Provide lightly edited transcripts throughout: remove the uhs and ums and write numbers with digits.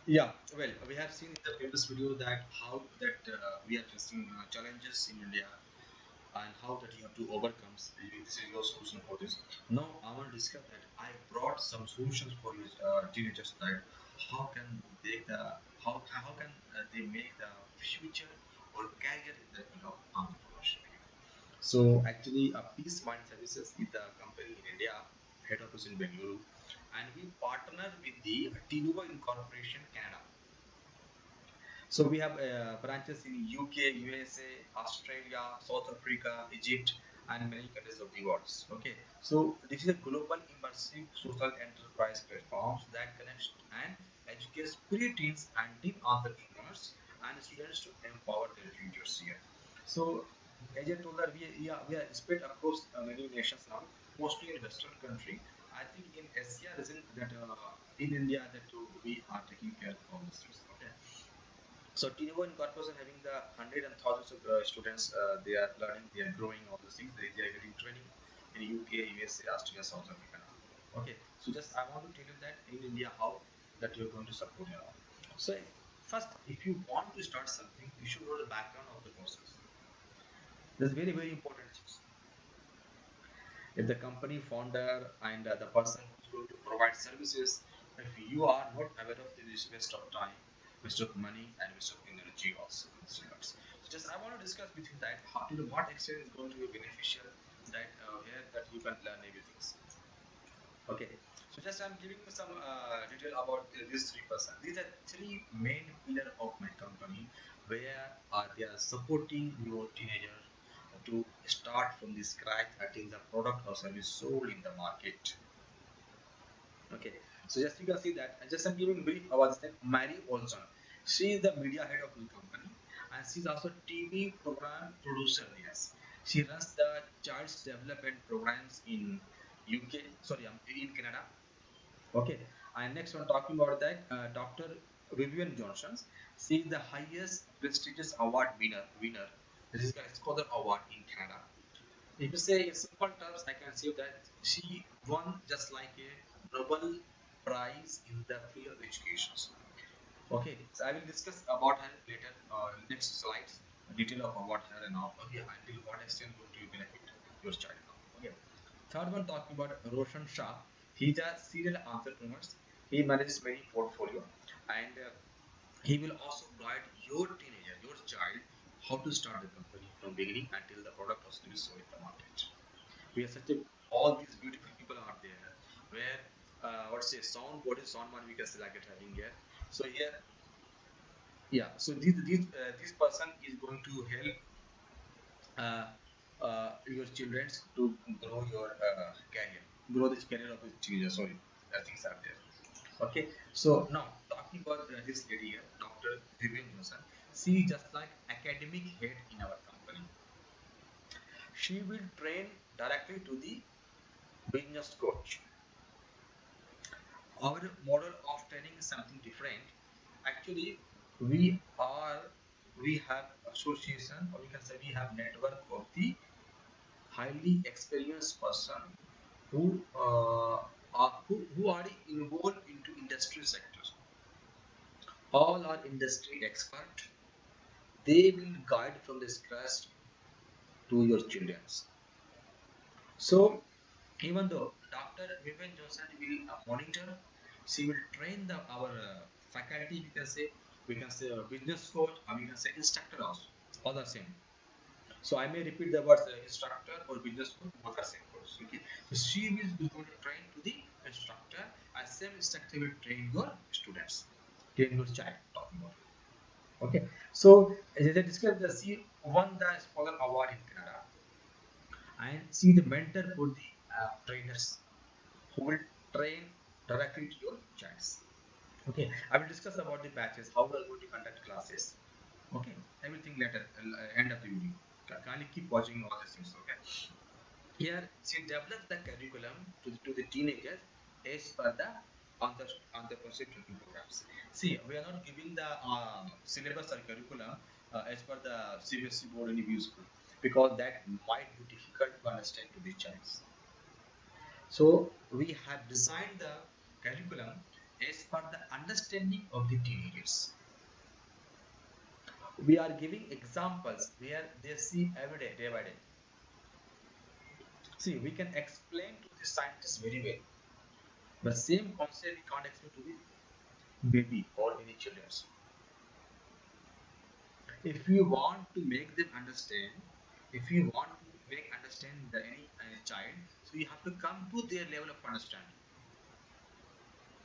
Yeah, well, we have seen in the previous video that how that we are facing challenges in India and how that you have to overcome. This is your solution for this. Now I want to discuss that I brought some solutions for you teenagers that how can they how can they make the future or career in the field of entrepreneurship. So actually, Peace Mind Services is the company in India, head office in Bengaluru, and we partner with the Tinuva Incorporation Canada. So we have branches in UK, USA, Australia, South Africa, Egypt, and many countries of the world. Okay, so this is a global immersive social enterprise platform that connects and educates pre-teens and teen entrepreneurs and students to empower their futures here. So as I told that we are spread across many nations now, mostly in Western country. I think in Asia region that in India that we are taking care of all these things. Okay. So T1 Corporation having the hundred and thousands of students, they are learning, they are growing all those things. They are getting training in UK, USA, Australia, South Africa. Okay, so just I want to tell you that in India how that you're going to support you know. So first, if you want to start something, you should know the background of the process. That's very important. If the company founder and the person who's going to provide services, if you are not aware of this waste of time, waste of money, and waste of energy also in this regards. So just I want to discuss with you that how to what extent is going to be beneficial that here that you can learn everything. Okay. So just I'm giving you some detail about these 3%. These are three main pillar of my company where they are supporting your teenager to start from the scratch until the product or service sold in the market. Okay, so just you can see that, and just I'm giving brief about this thing. Mary Olson, she is the media head of the company, and she's also TV program producer. Yes, she runs the child's development programs in UK. Sorry, in Canada. Okay, and next one talking about that Dr. Vivian Johnson. She is the highest prestigious award winner. This is a Scholar Award in Canada. If you say in simple terms, I can say that she won just like a Nobel Prize in the field of education. Okay, so I will discuss about her later. Next slides, detail of about her and all. Okay, until what extent would you benefit your child now? Okay. Third one talking about Roshan Shah. He's a serial entrepreneur. He manages many portfolio and he will also guide your teenager, your child, how to start the company from beginning until the product was to be sold in the market. We are such a all these beautiful people are there where what's say sound what is sound man we can say like it having here. So here yeah so this person is going to help your children to grow your career, grow this career of your children. Sorry, things are there. Okay, so now talking about this lady here, Dr. Vivian Johnson. She is just like academic head in our company. She will train directly to the business coach. Our model of training is something different. Actually, we are we have association or we can say we have network of the highly experienced person who who are involved into industry sectors. All are industry expert. They will guide from the scratch to your children. So even though Dr. Vivian Johnson will monitor, she will train our faculty. We can say business coach, or we can say instructor also. All the same. So I may repeat the words instructor or business coach, both are same words. Okay. So she will be going to train to the instructor, and same instructor will train your students, train your child. Talking about. Okay. So as I discussed, she won the Scholar Award in Canada, and she the mentor for the trainers who will train directly to your child. Okay, I will discuss about the batches, how we are going to conduct classes. Okay, everything later, end of the video. Kindly keep watching all these things. Okay, here she develops the curriculum to the teenagers as per the entrepreneurship training programs. See, we are not giving the syllabus or curriculum as per the CBSE board any view school because that might be difficult to understand to the child. So we have designed the curriculum as per the understanding of the teenagers. We are giving examples where they see every day, day by day. See, we can explain to the scientists very well, but same concept we can't explain to the baby or any children. If you want to make them understand, if you want to make understand any child, so you have to come to their level of understanding.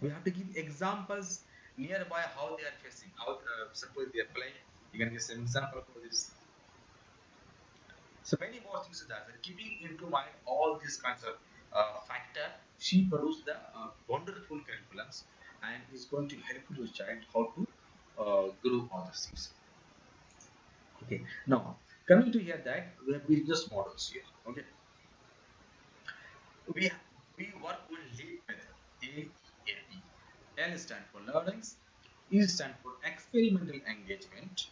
We have to give examples nearby how they are facing. How suppose they are playing, you can give some example for this. So many more things are there. Keeping into mind all these kinds of factor, she produced the wonderful curriculums and is going to help your child how to grow all these things. Okay. Now coming to here that we have business models here. Okay. We we work on LEAP method. AEAP. L stand for learnings, E stand for experimental engagement,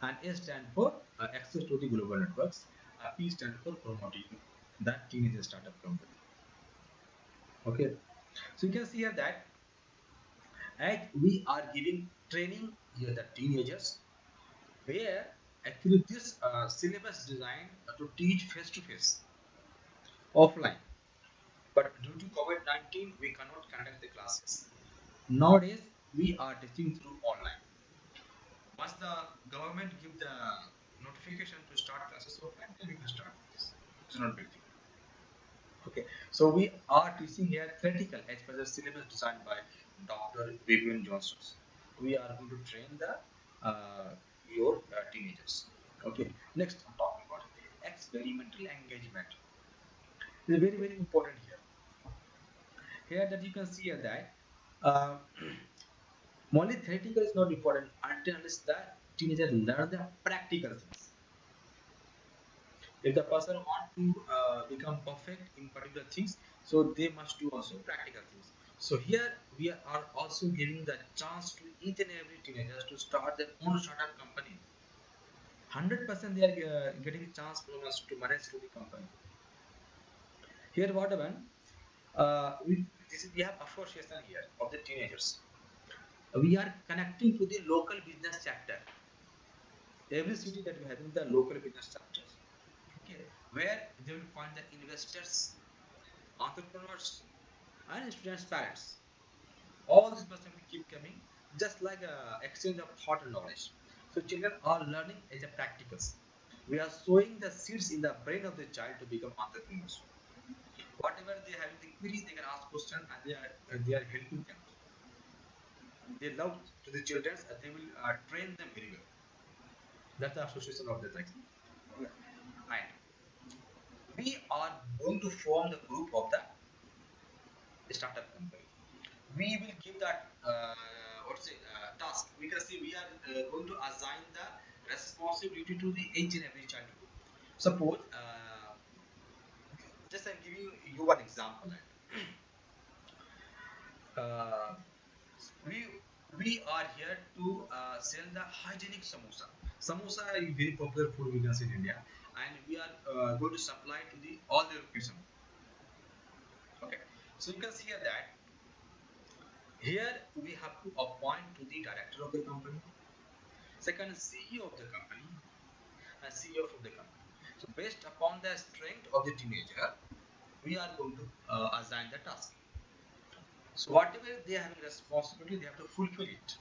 and A stand for access to the global networks. P stand for promoting that teenage startup company. Okay, so you can see here that as we are giving training here the teenagers, where actually this syllabus designed to teach face to face, offline. But due to COVID-19, we cannot conduct the classes. Nowadays, we are teaching through online. Once the government give the notification to start classes offline, then we can start this. It's not big deal. Okay, so we are teaching here theoretical as per the syllabus designed by Dr. Vivian Johnson. We are going to train the your teenagers. Okay, next I'm talking about experimental engagement. It is very important here. Here that you can see here that uh, only theoretical is not important until unless the teenager learn the practical things. If the person want to become perfect in particular things, so they must do also practical things. So here we are also giving the chance to each and every teenagers to start their own startup company. 100% they are getting a chance from us to manage to the company. Here what happened, we have association here of the teenagers. We are connecting to the local business chapter. Every city that we have in the local business chapters, okay, where they will find the investors, entrepreneurs, and students' parents. All these person will keep coming, just like a exchange of thought and knowledge. So children are learning as a practicals. We are sowing the seeds in the brain of the child to become entrepreneurs. Whatever they have in the query, they can ask questions and they are helping them. They love to the children and they will train them very well. That's the association of the text. And we are going to form the group of the startup company. We will give that what's it task. We can see we are going to assign the responsibility to the each and every child group. Suppose just I'm giving you one example. Uh, we we are here to sell the hygienic samosa. Samosa is very popular food we can see in India, and we are going to supply to the all the location. Okay, so you can see here that here we have to appoint to the director of the company, second CEO of the company, and CEO of the company. So based upon the strength of the teenager, we are going to assign the task. So whatever they are having responsibility, they have to fulfill it.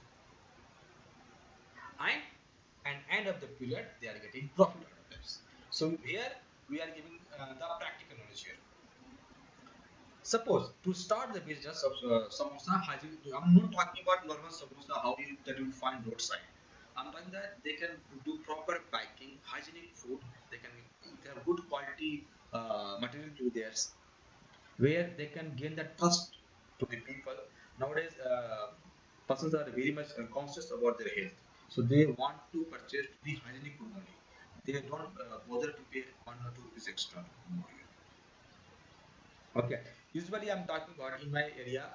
And end of the period, they are getting profit out of this. So here we are giving the practical knowledge here. Suppose to start the business of samosa hygiene, I'm not talking about normal samosa how you that you find roadside. I'm talking that they can do proper packing, hygienic food. They have good quality material to theirs, where they can gain the trust to the people. Nowadays, persons are very much conscious about their health, so they want to purchase the hygienic food only. They don't bother to pay 1 or 2 rupees extra. Okay. Usually, I'm talking about in my area,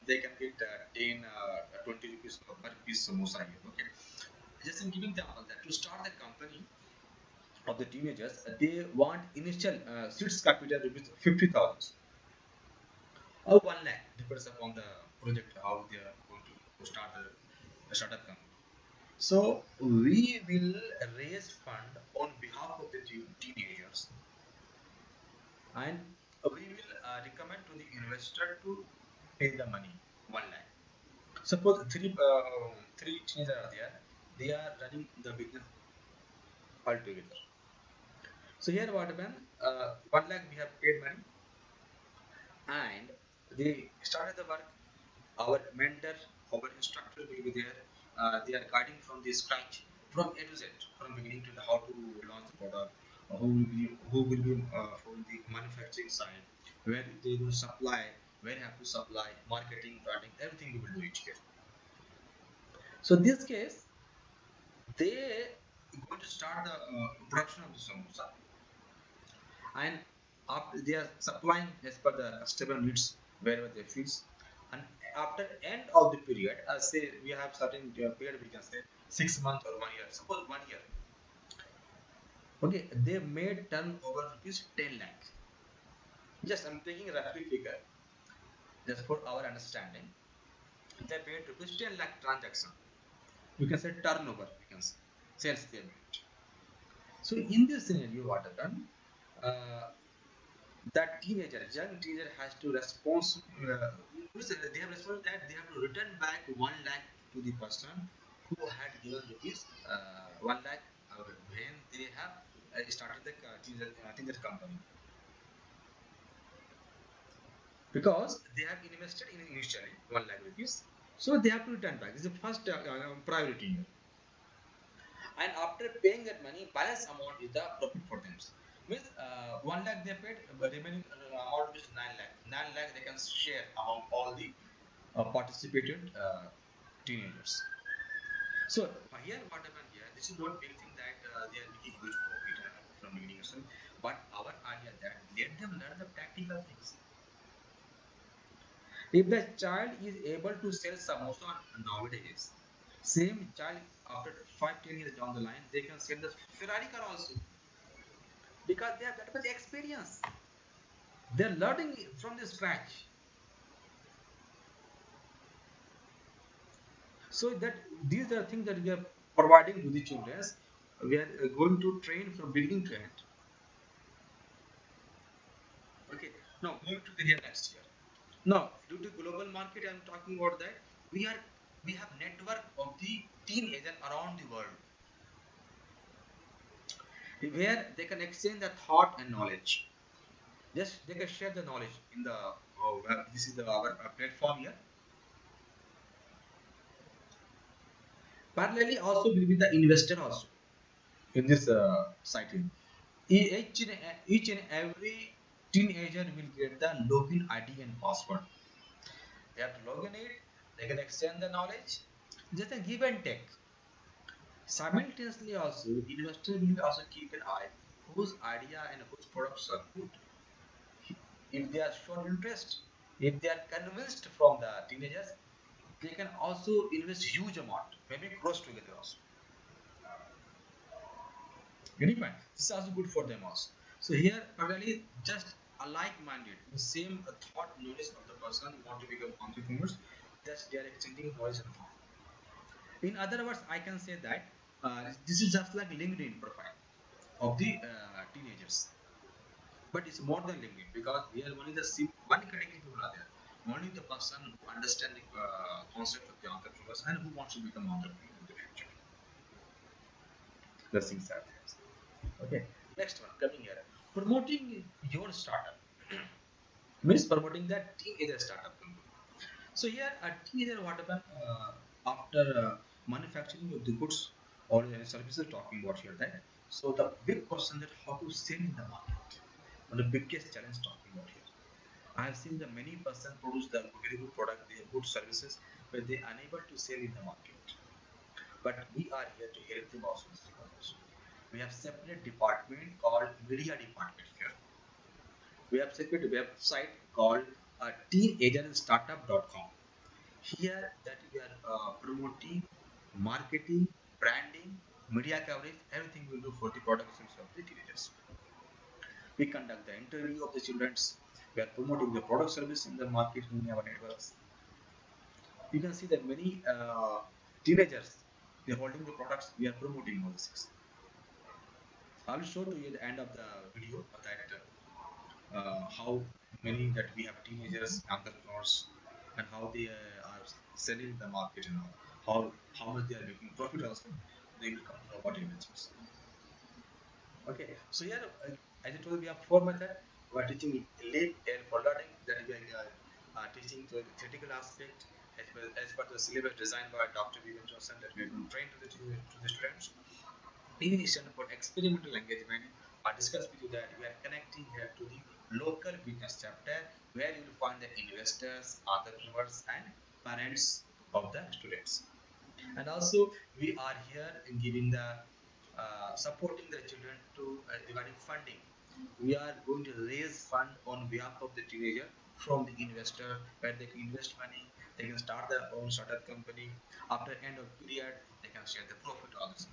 they can get 10, 20 rupees per piece samosa here. Okay. Just in giving example that to start the company of the teenagers, they want initial seeds capital rupees 50,000 or 1 lakh, depends upon the project how they are to start a startup company. So we will raise fund on behalf of the teenagers, and we will recommend to the investor to pay the money 1 lakh. Suppose three teenagers are there, they are running the business altogether. So here what happened? 1 lakh we have paid money, and they started the work. Our mentor, our instructor will be there. They are guiding from the scratch, from A to Z, from beginning to the how to launch the product, who will be from the manufacturing side, where they will supply, where you have to supply, marketing, branding, everything we will do it here. So this case, they going to start the production of the samosa, and after they are supplying as per the customer needs wherever they feel, and after end of the period, say we have certain period, we can say 6 months or 1 year, suppose 1 year, okay, they made turnover rupees 10 lakh. Just I'm taking a roughly figure just for our understanding. They paid rupees 10 lakh transaction, you can say turnover, we can say sales they made. So in this scenario what happened, uh, that teenager, young teenager has to respond. They have responded that they have to return back 1 lakh to the person who had given rupees 1 lakh when they have started the teenager company, because they have invested in initially 1 lakh rupees. So they have to return back. This is the first priority. And after paying that money, balance amount is the profit for them. Means 1 lakh they paid, but remaining amount is 9 lakh. 9 lakh they can share among all the participated teenagers. So here what happened here, this is not big thing that they are making huge profit from beginning itself, but our idea that let them learn the practical things. If the child is able to sell samosa nowadays, same child after 5 10 years down the line, they can sell the Ferrari car also, because they have that much experience. They're learning from the scratch. So that these are things that we are providing to the children. We are going to train from beginning to end. Okay. Now moving to the here next year. Now, due to global market, I'm talking about that we have network of the teenagers around the world, where they can exchange the thought and knowledge. Just they can share the knowledge in the this is our platform here. Parallelly, also will be the investor also in this site. Each and every teenager will get the login ID and password. They have to log in it. They can extend the knowledge. Just a give and take. Simultaneously, also investor will also keep an eye whose idea and whose products are good. If they are shown interest, if they are convinced from the teenagers, they can also invest huge amount, maybe close together also. Getting point? This is also good for them also. So here, parallelly, just a like-minded, the same thought knowledge of the person who want to become entrepreneurs, just they are exchanging knowledge and thought. In other words, I can say that this is just like LinkedIn profile of the teenagers, but it's more than LinkedIn, because here only the one category people are there. Only the person who understands the concept of the entrepreneurs and who wants to become entrepreneur in the future. The things are there. Okay. Next one coming here. Promoting your startup means promoting that teenager startup company. So here a teenager what happened after manufacturing of the goods or services talking about here that. So the big question that how to sell in the market. One of the biggest challenge talking about here. I have seen the many person produce the very good product, they have good services, but they are unable to sell in the market. But we are here to help them also. We have separate department called media department here. We have separate website called teenagerstartup.com. Here that we are promoting, marketing, branding, media coverage, everything we do for the products of the teenagers. We conduct the interview of the children. We are promoting the product service in the market in our networks. You can see that many teenagers, they're holding the products, we are promoting all this. I will show to you the end of the video that how many that we have teenagers, entrepreneurs, and how they are selling the market and all. How much they are making profit also. They will come to know what it means. Okay, so here, as I told you, we have four methods. We are teaching leap and for learning, that we are teaching the theoretical aspect as per the syllabus designed by Dr. Vivian Johnson that we are going to train to the students. In addition, for experimental engagement, I discussed with you that we are connecting here to the local business chapter where you will find the investors, entrepreneurs, and parents of the students. And also, we are here in giving the supporting the children to regarding funding. We are going to raise fund on behalf of the teenager from the investor where they can invest money, they can start their own startup company. After end of period, they can share the profit also.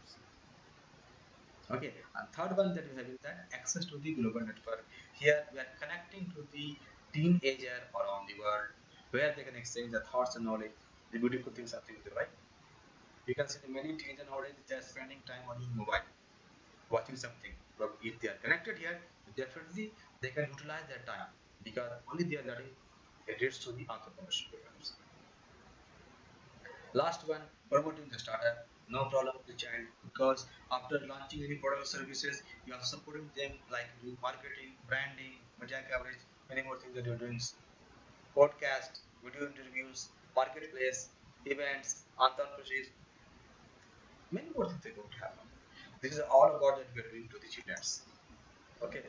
Okay, and third one that we have is that access to the global network. Here we are connecting to the teenager around the world where they can exchange their thoughts and knowledge. The beautiful things are things, right? You can see the many teenagers nowadays they are spending time on your mobile, watching something. But if they are connected here, definitely they can utilize their time because only they are learning it leads to the entrepreneurship programs. Last one, promoting the startup. No problem with the child because after launching any product or services, you are supporting them like doing marketing, branding, media coverage, many more things that you're doing. Podcast, video interviews, marketplace, events, entrepreneurship, many more things are going to happen. This is all about that we are doing to the children. Okay.